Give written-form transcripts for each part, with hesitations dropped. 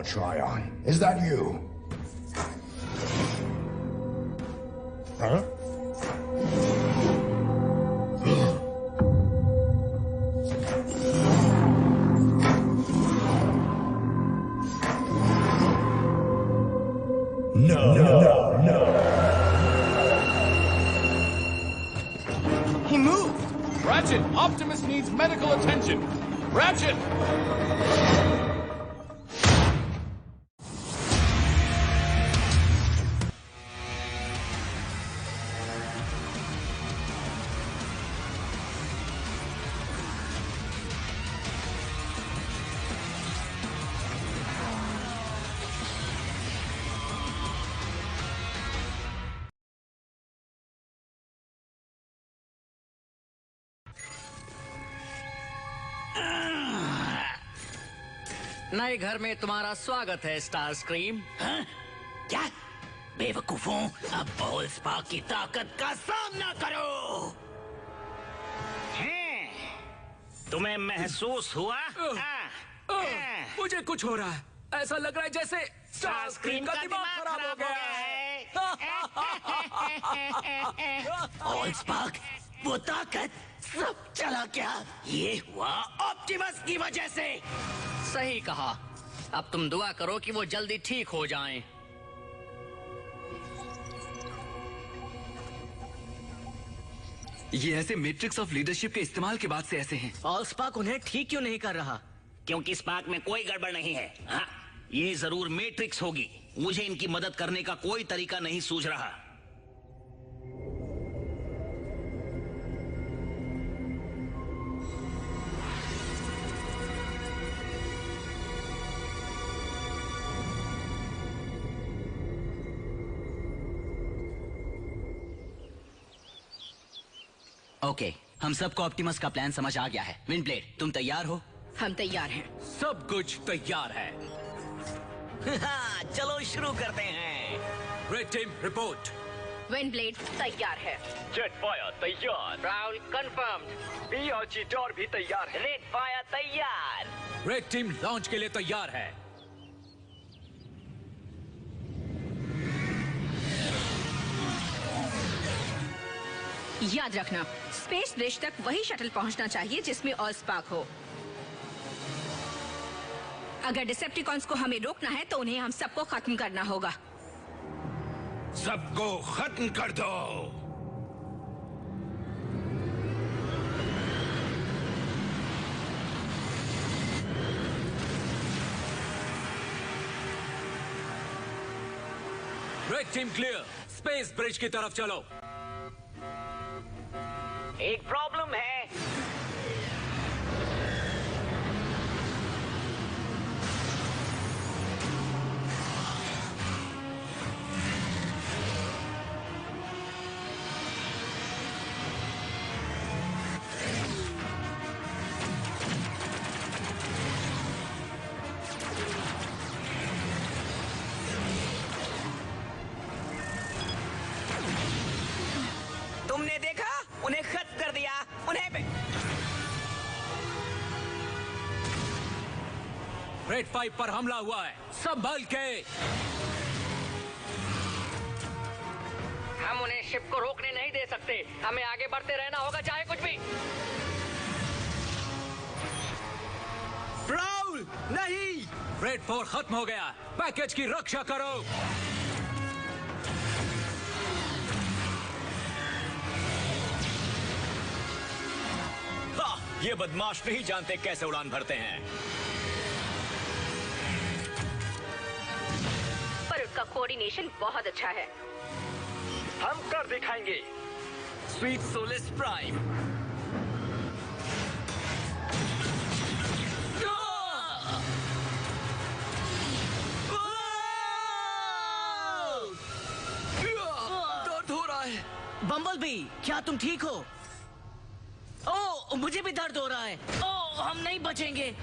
Tryon. Is that you? Huh? No. He moved! Ratchet, Optimus needs medical attention. Ratchet! नए घर में तुम्हारा स्वागत है स्टार स्क्रीम। हाँ? क्या बेवकूफों, अब ऑलस्पार्क की ताकत का सामना करो। हैं? तुम्हें महसूस हुआ? मुझे कुछ हो रहा है, ऐसा लग रहा है जैसे स्टार स्क्रीम का दिमाग खराब हो गया है। ऑलस्पार्क, वो ताकत सब चला क्या? ये हुआ ऑप्टिमस की वजह से। सही कहा। अब तुम दुआ करो कि वो जल्दी ठीक हो जाएं। ये ऐसे मैट्रिक्स ऑफ लीडरशिप के इस्तेमाल के बाद से ऐसे हैं। ऑलस्पार्क उन्हें ठीक क्यों नहीं कर रहा? क्योंकि स्पार्क में कोई गड़बड़ नहीं है। हाँ, ये जरूर मैट्रिक्स होगी। मुझे इनकी मदद करने का कोई तरीका नहीं सूझ रहा। ओके, हम सबको ऑप्टिमस का प्लान समझ आ गया है। विंडब्लेड, तुम तैयार हो? हम तैयार हैं। सब कुछ तैयार है। हाँ, चलो शुरू करते हैं। Red team report. विंडब्लेड तैयार है। जेटफायर तैयार। राहुल कंफर्म्ड। बी और चीटोर भी तैयार है। रेड फायर तैयार। रेड टीम लॉन्च के लिए तैयार है। याद रखना, स्पेस ब्रिज तक वही शटल पहुंचना चाहिए जिसमें ऑलस्पार्क हो। अगर डिसेप्टिकॉन्स को हमें रोकना है तो उन्हें हम सबको खत्म करना होगा। सबको खत्म कर दो। Red team clear, space bridge की तरफ चलो। एक प्रॉब्लम है। तुमने देखा? उन्हें खत्म कर दिया। उन्हें रेड 5 पर हमला हुआ है, संभल के। हम उन्हें शिप को रोकने नहीं दे सकते। हमें आगे बढ़ते रहना होगा चाहे कुछ भी। राहुल नहीं। रेड 4 खत्म हो गया। पैकेज की रक्षा करो। ये बदमाश नहीं जानते कैसे उड़ान भरते हैं। पर उसका कोऑर्डिनेशन बहुत अच्छा है। हम कर दिखाएंगे। Sweet Solis prime. दर्द हो रहा है। बम्बलबी, क्या तुम ठीक हो? ओह, मुझे भी दर्द हो रहा है। ओह, हम नहीं बचेंगे।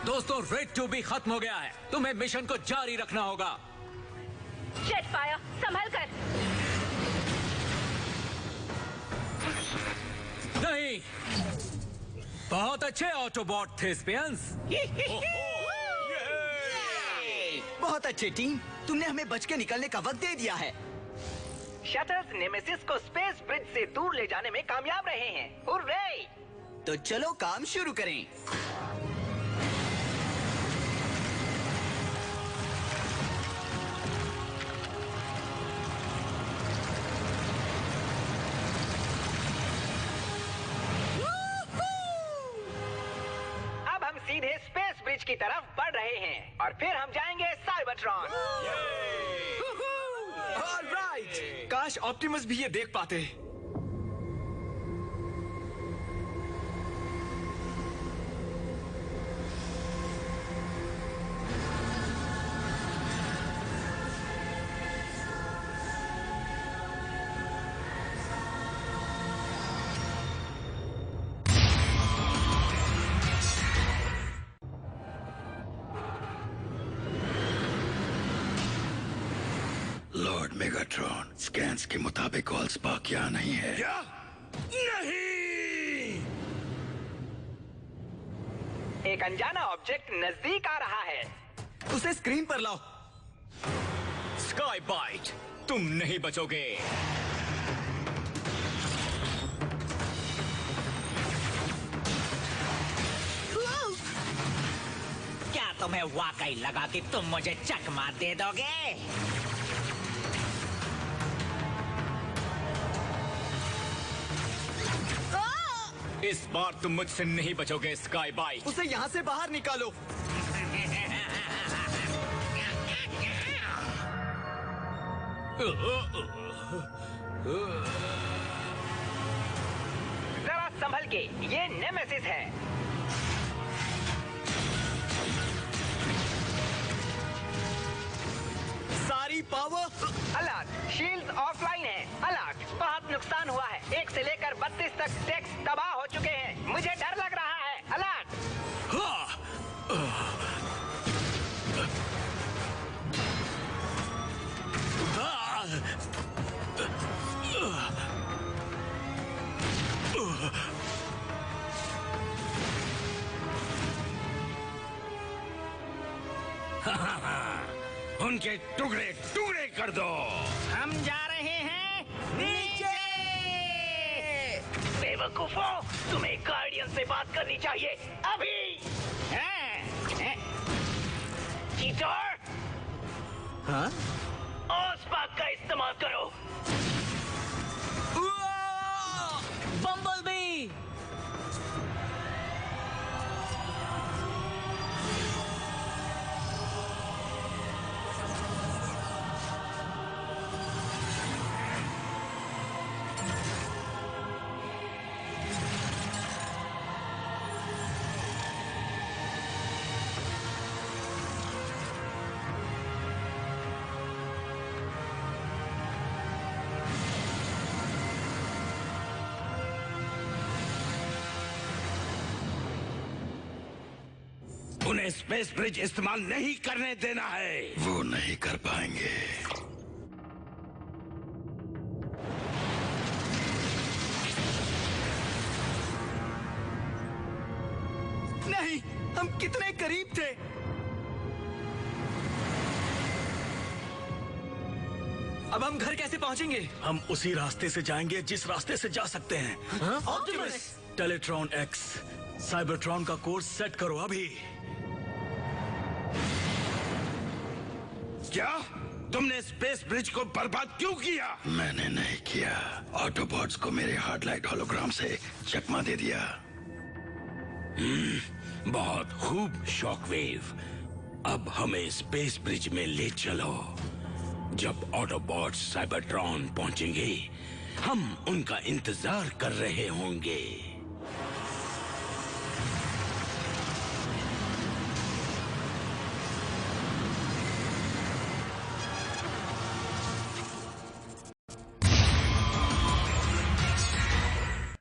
दोस्तों, रेड 2 भी खत्म हो गया है। तुम्हें मिशन को जारी रखना होगा। जेटफायर, संभल कर। नहीं। बहुत अच्छे ऑटोबॉट थे स्पेयंस। बहुत अच्छे टीम, तुमने हमें बच के निकलने का वक्त दे दिया है। शटल्स नेमेसिस को स्पेस ब्रिज से दूर ले जाने में कामयाब रहे हैं। हुर्रे! तो चलो काम शुरू करें। अब हम सीधे स्पेस ब्रिज की तरफ बढ़ रहे हैं और फिर हम जाएंगे साइबरट्रॉन। ऑलराइट, काश ऑप्टिमस भी ये देख पाते। लॉर्ड मेगाट्रॉन, स्कैन्स के मुताबिक ऑलस्पार्क यहाँ नहीं है। क्या? नहीं! एक अनजाना ऑब्जेक्ट नजदीक आ रहा है। उसे स्क्रीन पर लाओ। स्काई बाइट, तुम नहीं बचोगे। क्या तुम्हें वाकई लगा कि तुम मुझे चकमा दे दोगे? इस बार तुम मुझसे नहीं बचोगे स्काई बाइट। उसे यहाँ से बाहर निकालो। जरा संभल के, ये नेमेसिस है। सारी पावर। अलर्ट, शील्ड्स ऑफलाइन है। अलर्ट, बहुत नुकसान हुआ है। 1 से लेकर 32 तक टैक्स तबाह हो चुके हैं। मुझे डर लग रहा है। अलर्ट! उनके टुकड़े टुकड़े कर दो। हम जा रहे हैं नीचे। बेवकूफों, तुम्हें गार्डियन से बात करनी चाहिए अभी। चीटर, हाँ? ऑलस्पार्क का इस्तेमाल करो। बम्बलबी! उन्हें स्पेस ब्रिज इस्तेमाल नहीं करने देना है। वो नहीं कर पाएंगे। नहीं, हम कितने करीब थे। अब हम घर कैसे पहुंचेंगे? हम उसी रास्ते से जाएंगे जिस रास्ते से जा सकते हैं। ऑप्टिमस! टेलीट्रॉन एक्स, साइबरट्रॉन का कोर्स सेट करो अभी। क्या? तुमने स्पेस ब्रिज को बर्बाद क्यों किया? मैंने नहीं किया। ऑटोबॉट्स को मेरे हार्डलाइट होलोग्राम से चकमा दे दिया। बहुत खूब शॉकवेव। अब हमें स्पेस ब्रिज में ले चलो। जब ऑटोबॉट्स साइबरट्रॉन पहुंचेंगे, हम उनका इंतजार कर रहे होंगे।